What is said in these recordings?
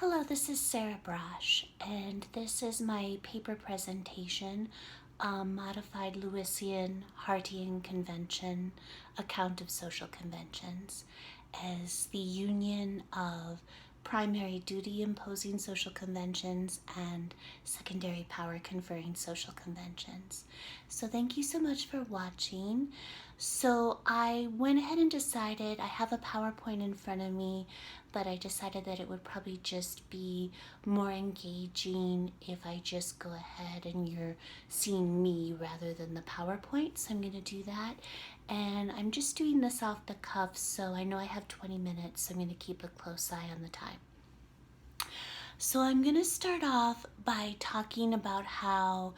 Hello, this is Sarah Brash, and this is my paper presentation, Modified Lewisian Hartian Convention, Account of Social Conventions, as the union of primary duty imposing social conventions and secondary power conferring social conventions. So thank you so much for watching. So I went ahead and decided, I have a PowerPoint in front of me, but I decided that it would probably just be more engaging if I just go ahead and you're seeing me rather than the PowerPoint. So I'm going to do that. And I'm just doing this off the cuff, so I know I have 20 minutes, so I'm going to keep a close eye on the time. So I'm going to start off by talking about how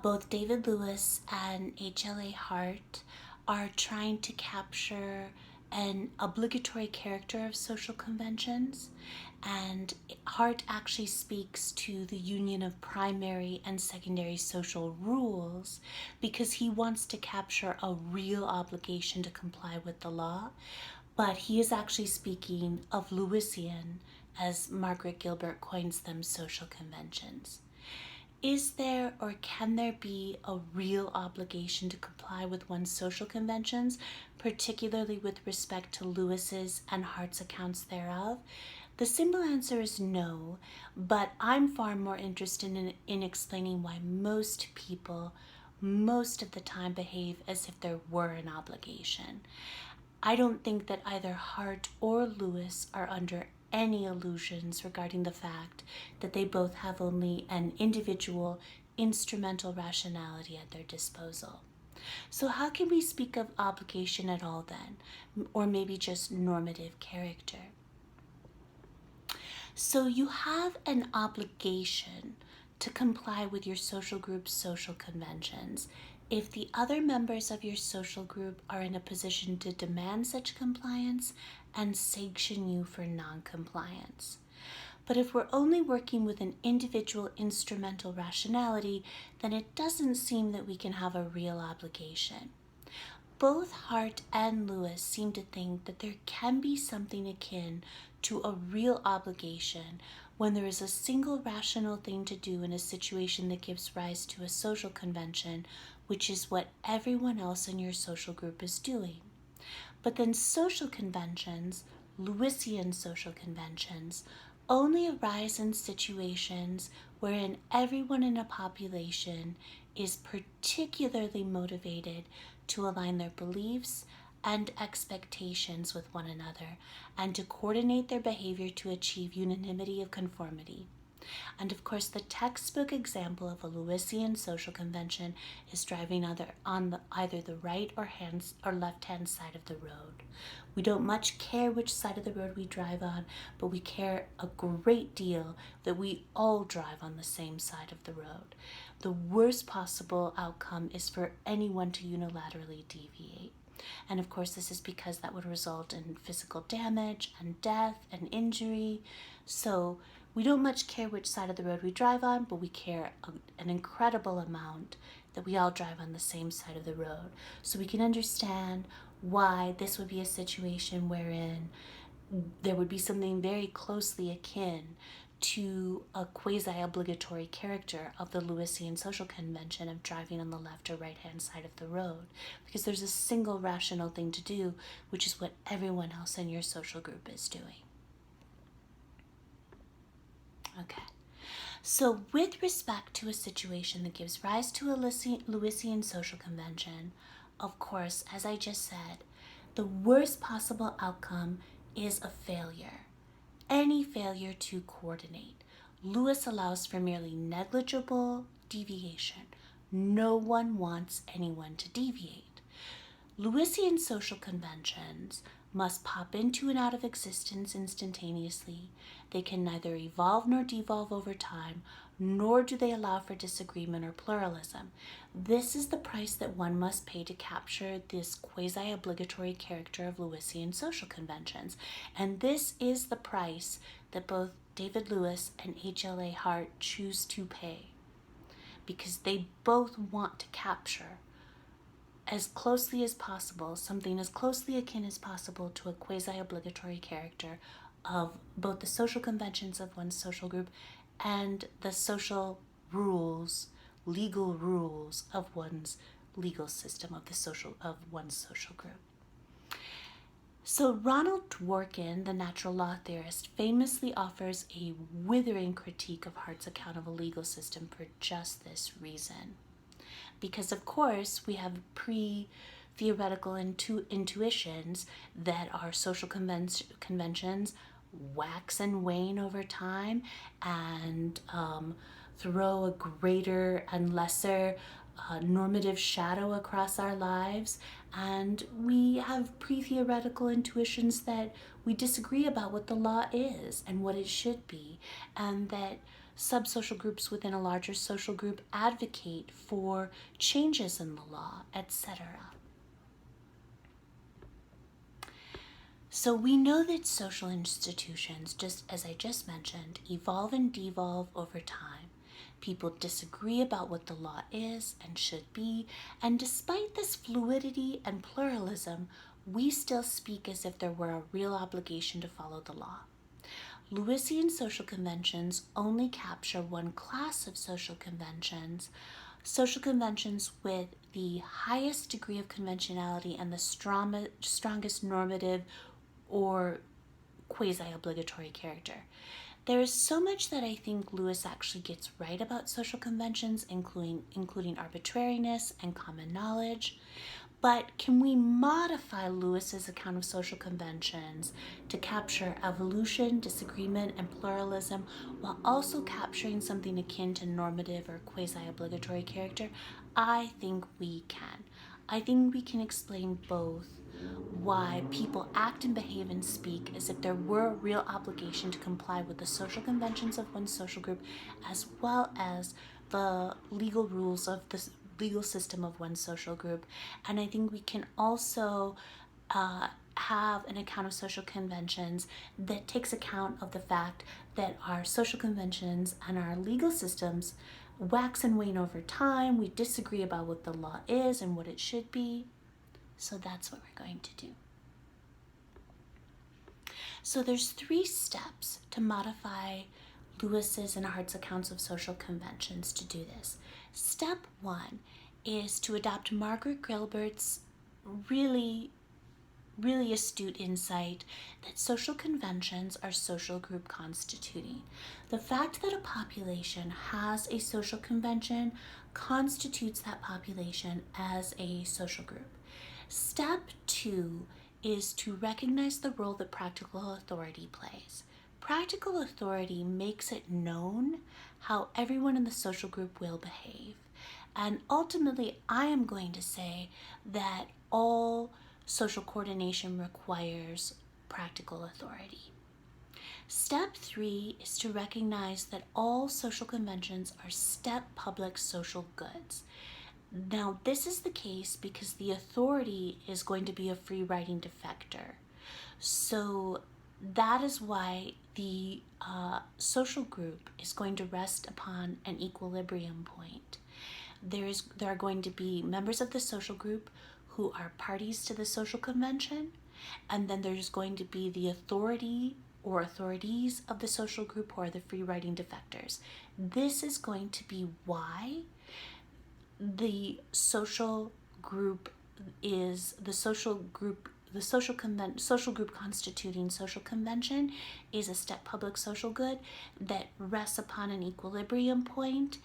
both David Lewis and H.L.A. Hart are trying to capture an obligatory character of social conventions, and Hart actually speaks to the union of primary and secondary social rules because he wants to capture a real obligation to comply with the law, but he is actually speaking of Lewisian, as Margaret Gilbert coins them, social conventions. Is there or can there be a real obligation to comply with one's social conventions, particularly with respect to Lewis's and Hart's accounts thereof? The simple answer is no, but I'm far more interested in explaining why most people, most of the time, behave as if there were an obligation. I don't think that either Hart or Lewis are under any illusions regarding the fact that they both have only an individual instrumental rationality at their disposal. So how can we speak of obligation at all then, or maybe just normative character? So you have an obligation to comply with your social group's social conventions if the other members of your social group are in a position to demand such compliance and sanction you for non-compliance. But if we're only working with an individual instrumental rationality, then it doesn't seem that we can have a real obligation. Both Hart and Lewis seem to think that there can be something akin to a real obligation when there is a single rational thing to do in a situation that gives rise to a social convention, which is what everyone else in your social group is doing. But then social conventions, Lewisian social conventions, only arise in situations wherein everyone in a population is particularly motivated to align their beliefs and expectations with one another and to coordinate their behavior to achieve unanimity of conformity. And of course, the textbook example of a Lewisian social convention is driving on either the right or left-hand side of the road. We don't much care which side of the road we drive on, but we care a great deal that we all drive on the same side of the road. The worst possible outcome is for anyone to unilaterally deviate. And of course, this is because that would result in physical damage and death and injury. So we don't much care which side of the road we drive on, but we care an incredible amount that we all drive on the same side of the road. So we can understand why this would be a situation wherein there would be something very closely akin to a quasi-obligatory character of the Lewisian social convention of driving on the left or right-hand side of the road, because there's a single rational thing to do, which is what everyone else in your social group is doing. Okay, so with respect to a situation that gives rise to a Lewisian social convention, of course, as I just said, the worst possible outcome is a failure. Any failure to coordinate. Lewis allows for merely negligible deviation. No one wants anyone to deviate. Lewisian social conventions must pop into and out of existence instantaneously. They can neither evolve nor devolve over time, nor do they allow for disagreement or pluralism. This is the price that one must pay to capture this quasi-obligatory character of Lewisian social conventions. And this is the price that both David Lewis and H.L.A. Hart choose to pay, because they both want to capture as closely as possible, something as closely akin as possible to a quasi-obligatory character of both the social conventions of one's social group and the social rules, legal rules of one's legal system of one's social group. So Ronald Dworkin, the natural law theorist, famously offers a withering critique of Hart's account of a legal system for just this reason. Because, of course, we have pre-theoretical intuitions that our social conventions wax and wane over time and throw a greater and lesser normative shadow across our lives. And we have pre-theoretical intuitions that we disagree about what the law is and what it should be, and that subsocial groups within a larger social group advocate for changes in the law, etc. So we know that social institutions, just as I just mentioned, evolve and devolve over time. People disagree about what the law is and should be, and despite this fluidity and pluralism, we still speak as if there were a real obligation to follow the law. Lewisian social conventions only capture one class of social conventions with the highest degree of conventionality and the strongest normative or quasi-obligatory character. There is so much that I think Lewis actually gets right about social conventions, including arbitrariness and common knowledge. But can we modify Lewis's account of social conventions to capture evolution, disagreement, and pluralism while also capturing something akin to normative or quasi-obligatory character? I think we can. I think we can explain both why people act and behave and speak as if there were a real obligation to comply with the social conventions of one's social group, as well as the legal rules of the legal system of one's social group. And I think we can also have an account of social conventions that takes account of the fact that our social conventions and our legal systems wax and wane over time. We disagree about what the law is and what it should be. So that's what we're going to do. So there's 3 steps to modify Lewis's and Hart's accounts of social conventions to do this. Step 1 is to adopt Margaret Gilbert's really astute insight that social conventions are social group constituting. The fact that a population has a social convention constitutes that population as a social group. Step 2 is to recognize the role that practical authority plays. Practical authority makes it known how everyone in the social group will behave. And ultimately, I am going to say that all social coordination requires practical authority. Step 3 is to recognize that all social conventions are step public social goods. Now, this is the case because the authority is going to be a free writing defector. So that is why the social group is going to rest upon an equilibrium point. There are going to be members of the social group who are parties to the social convention, and then there's going to be the authority or authorities of the social group who are the free writing defectors. This is going to be why the social group constituting social convention is a step public social good that rests upon an equilibrium point,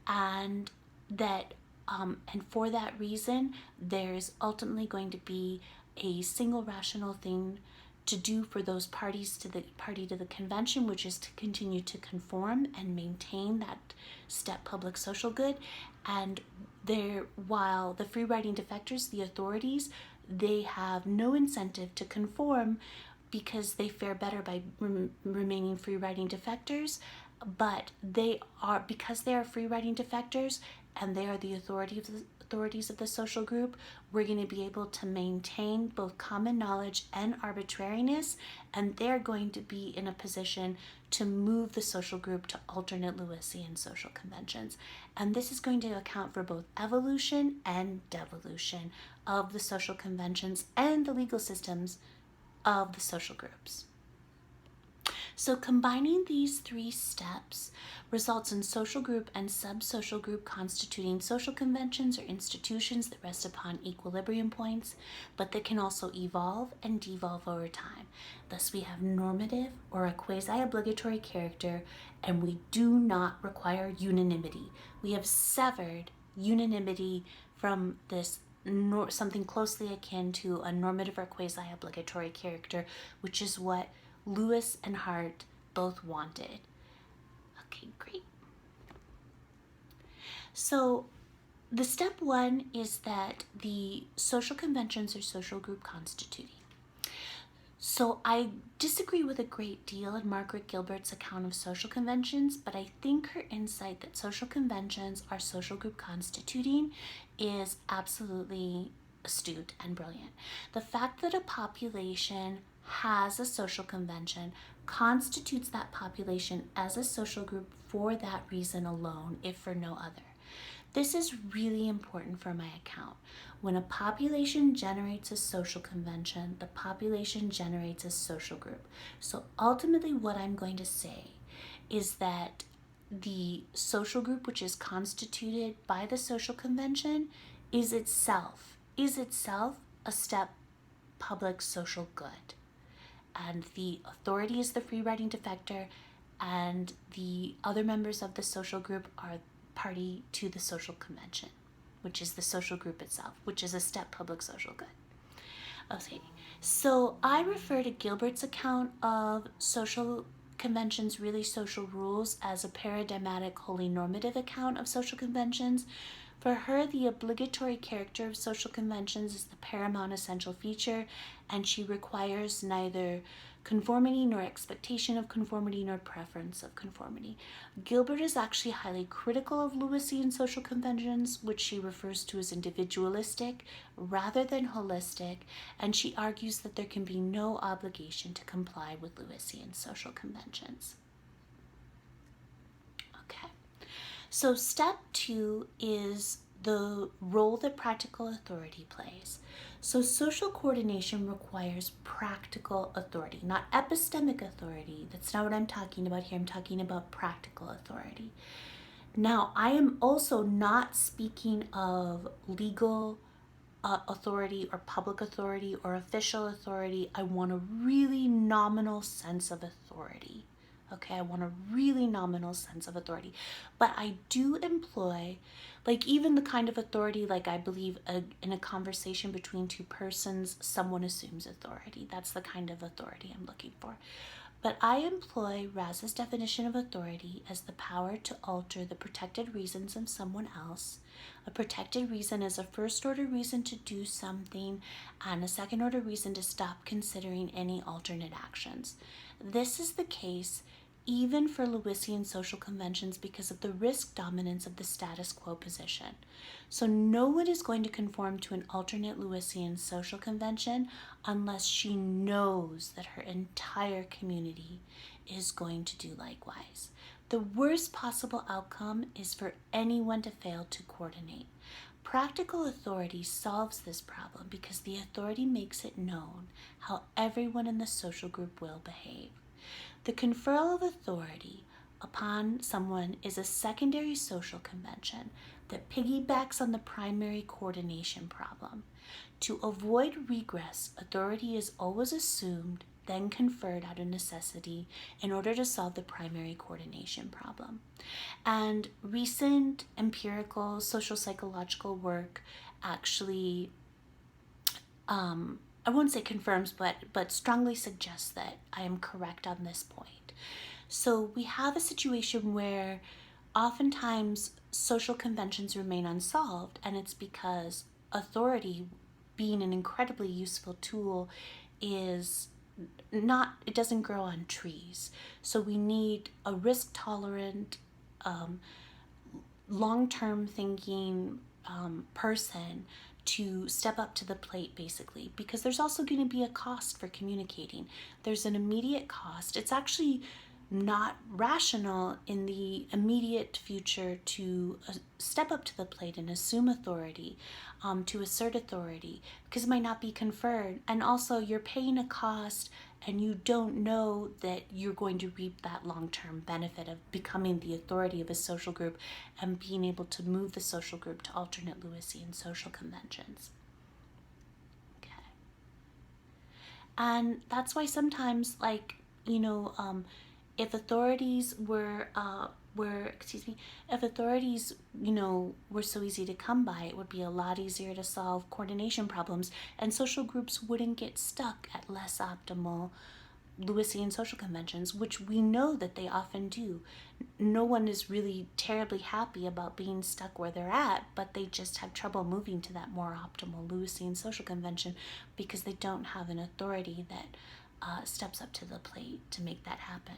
and that and for that reason there's ultimately going to be a single rational thing to do for those party to the convention, which is to continue to conform and maintain that step public social good. And while the free writing defectors, the authorities, they have no incentive to conform because they fare better by remaining free writing defectors, but because they are free writing defectors and they are the authorities of the social group, we're going to be able to maintain both common knowledge and arbitrariness, and they're going to be in a position to move the social group to alternate Lewisian social conventions. And this is going to account for both evolution and devolution of the social conventions and the legal systems of the social groups. So combining these 3 steps results in social group and sub-social group constituting social conventions or institutions that rest upon equilibrium points, but that can also evolve and devolve over time. Thus, we have normative or a quasi-obligatory character, and we do not require unanimity. We have severed unanimity from this something closely akin to a normative or quasi-obligatory character, which is what Lewis and Hart both wanted. Okay, great. So the step 1 is that the social conventions are social group constituting. So I disagree with a great deal in Margaret Gilbert's account of social conventions, but I think her insight that social conventions are social group constituting is absolutely astute and brilliant. The fact that a population has a social convention constitutes that population as a social group for that reason alone, if for no other. This is really important for my account. When a population generates a social convention, the population generates a social group. So ultimately what I'm going to say is that the social group, which is constituted by the social convention, is itself a step public social good. And the authority is the free writing defector, and the other members of the social group are party to the social convention, which is the social group itself, which is a step public social good. Okay, so I refer to Gilbert's account of social conventions, really social rules, as a paradigmatic, wholly normative account of social conventions. For her, the obligatory character of social conventions is the paramount essential feature, and she requires neither conformity nor expectation of conformity nor preference of conformity. Gilbert is actually highly critical of Lewisian social conventions, which she refers to as individualistic rather than holistic, and she argues that there can be no obligation to comply with Lewisian social conventions. Okay, so step 2 is the role that practical authority plays. So social coordination requires practical authority, not epistemic authority. That's not what I'm talking about here. I'm talking about practical authority. Now, I am also not speaking of legal authority or public authority or official authority. I want a really nominal sense of authority. Okay, I want a really nominal sense of authority. But I do employ, like, even the kind of authority, like, I believe in a conversation between 2 persons, someone assumes authority. That's the kind of authority I'm looking for. But I employ Raz's definition of authority as the power to alter the protected reasons of someone else. A protected reason is a first-order reason to do something and a second-order reason to stop considering any alternate actions. This is the case even for Lewisian social conventions because of the risk dominance of the status quo position. So no one is going to conform to an alternate Lewisian social convention unless she knows that her entire community is going to do likewise. The worst possible outcome is for anyone to fail to coordinate. Practical authority solves this problem because the authority makes it known how everyone in the social group will behave. The conferral of authority upon someone is a secondary social convention that piggybacks on the primary coordination problem. To avoid regress, authority is always assumed, then conferred out of necessity in order to solve the primary coordination problem. And recent empirical social psychological work actually I won't say confirms, but strongly suggests that I am correct on this point. So we have a situation where oftentimes social conventions remain unsolved, and it's because authority, being an incredibly useful tool, it doesn't grow on trees. So we need a risk-tolerant, long-term thinking person to step up to the plate, basically, because there's also going to be a cost for communicating. There's an immediate cost. It's actually not rational in the immediate future to step up to the plate and assume authority, to assert authority, because it might not be conferred. And also you're paying a cost and you don't know that you're going to reap that long-term benefit of becoming the authority of a social group and being able to move the social group to alternate Lewisian social conventions. Okay. And that's why sometimes, like, if authorities if authorities, were so easy to come by, it would be a lot easier to solve coordination problems, and social groups wouldn't get stuck at less optimal Lewisian social conventions, which we know that they often do. No one is really terribly happy about being stuck where they're at, but they just have trouble moving to that more optimal Lewisian social convention because they don't have an authority that steps up to the plate to make that happen.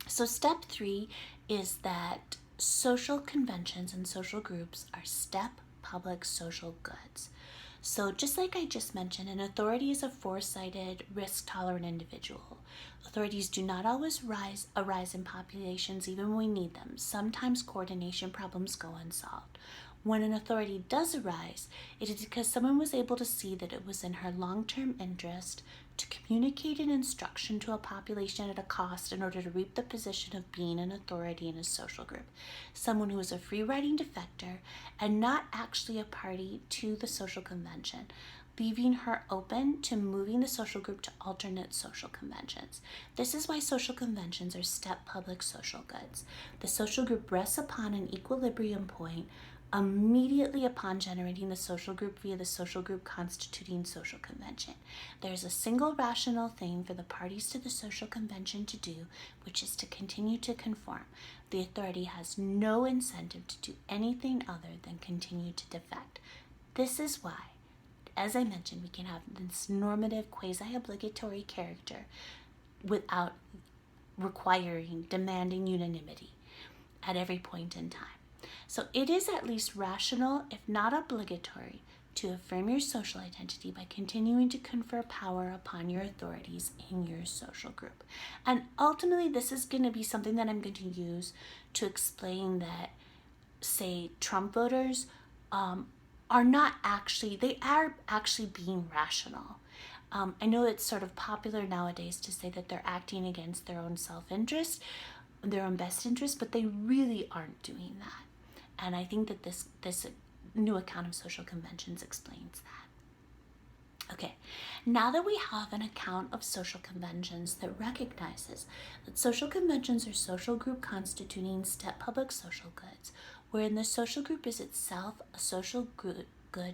So step 3 is that social conventions and social groups are step public social goods. So just like I just mentioned, an authority is a foresighted, risk-tolerant individual. Authorities do not always arise in populations even when we need them. Sometimes coordination problems go unsolved. When an authority does arise, it is because someone was able to see that it was in her long-term interest to communicate an instruction to a population at a cost in order to reap the position of being an authority in a social group. Someone who is a free-riding defector and not actually a party to the social convention, leaving her open to moving the social group to alternate social conventions. This is why social conventions are step public social goods. The social group rests upon an equilibrium point immediately upon generating the social group via the social group constituting social convention. There is a single rational thing for the parties to the social convention to do, which is to continue to conform. The authority has no incentive to do anything other than continue to defect. This is why, as I mentioned, we can have this normative quasi-obligatory character without demanding unanimity at every point in time. So it is at least rational, if not obligatory, to affirm your social identity by continuing to confer power upon your authorities in your social group. And ultimately, this is going to be something that I'm going to use to explain that, say, Trump voters are actually being rational. I know it's sort of popular nowadays to say that they're acting against their own self-interest, their own best interest, but they really aren't doing that. And I think that this new account of social conventions explains that. Okay, now that we have an account of social conventions that recognizes that social conventions are social group constituting step public social goods, wherein the social group is itself a social good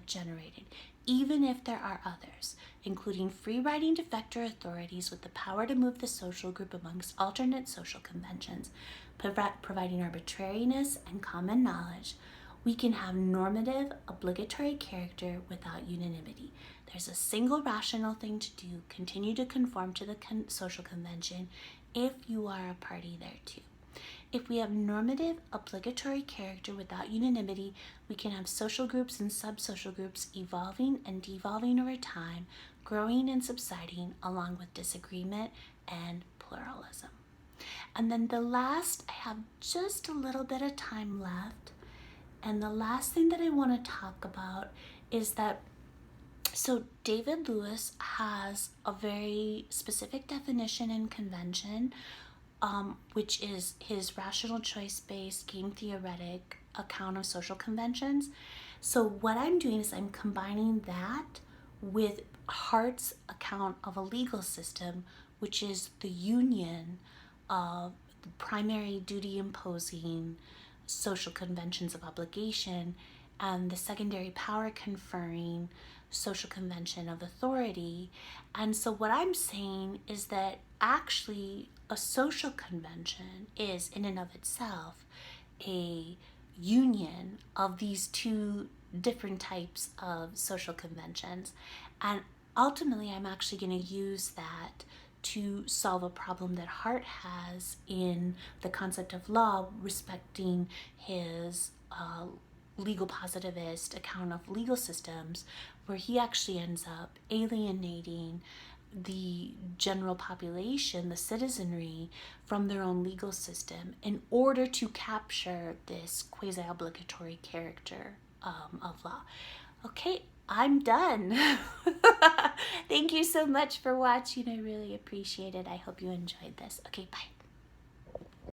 generated, even if there are others, including free-riding defector authorities with the power to move the social group amongst alternate social conventions, providing arbitrariness and common knowledge, we can have normative, obligatory character without unanimity. There's a single rational thing to do: continue to conform to the social convention if you are a party thereto. If we have normative, obligatory character without unanimity, we can have social groups and sub-social groups evolving and devolving over time, growing and subsiding along with disagreement and pluralism. And then I have just a little bit of time left, and the last thing that I want to talk about is that, so David Lewis has a very specific definition and convention, which is his rational choice-based game theoretic account of social conventions. So what I'm doing is I'm combining that with Hart's account of a legal system, which is the union of the primary duty imposing social conventions of obligation and the secondary power conferring social convention of authority. And so what I'm saying is that actually a social convention is in and of itself a union of these two different types of social conventions. And ultimately, I'm actually going to use that to solve a problem that Hart has in the concept of law respecting his legal positivist account of legal systems, where he actually ends up alienating the general population, the citizenry, from their own legal system in order to capture this quasi-obligatory character of law. Okay, I'm done. Thank you so much for watching. I really appreciate it. I hope you enjoyed this. Okay, bye.